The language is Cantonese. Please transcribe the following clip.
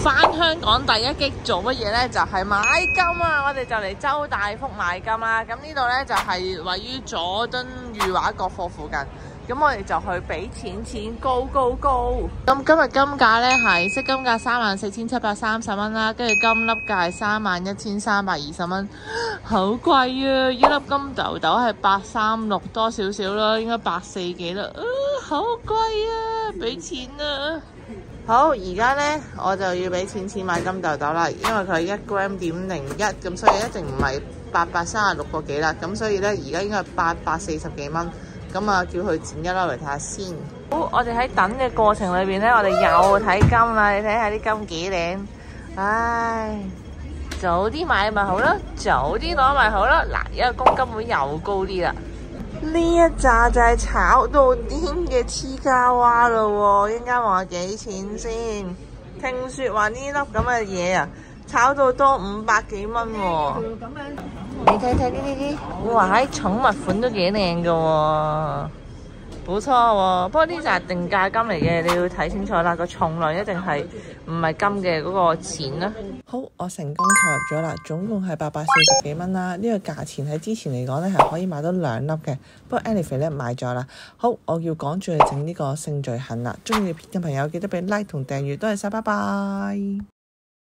返香港第一擊做乜嘢呢？就係買金啊！我哋就嚟周大福買金啦。咁呢度呢，就係位於佐敦裕華國貨附近。咁我哋就去俾錢高。咁今日金價呢係飾金價34,730蚊啦，跟住金粒價係31,320蚊，好貴啊！呢粒金豆豆係836多少少啦，應該840幾啦，好貴啊！俾錢啊！好，而家呢，我就要俾錢買金豆豆啦，因為佢係1g.01，咁所以一定唔係836個幾啦，咁所以呢，而家應該係840幾蚊。咁啊，叫佢剪一粒嚟睇下先。好，我哋喺等嘅過程裏邊呢，我哋又睇金啦。你睇下啲金幾靚，唉，早啲買咪好咯，早啲攞咪好咯。嗱，而家公金會又高啲啦。呢一紮就係炒到癲嘅黐膠蛙咯喎，一陣間話幾錢先？聽說話呢粒咁嘅嘢啊，炒到多500幾蚊喎。你睇睇呢啲，哇！喺寵物款都幾靚㗎喎，冇錯喎。不過呢就係定價金嚟嘅，你要睇清楚啦。個重量一定係唔係金嘅嗰個錢啦。好，我成功購入咗啦，總共係840幾蚊啦。呢個價錢喺之前嚟講咧係可以買到2粒嘅，不過 Annie 咧買咗啦。好，我要趕住去整呢個性罪行啦。中意片嘅朋友記得俾 like 同訂閱，多謝晒，拜拜。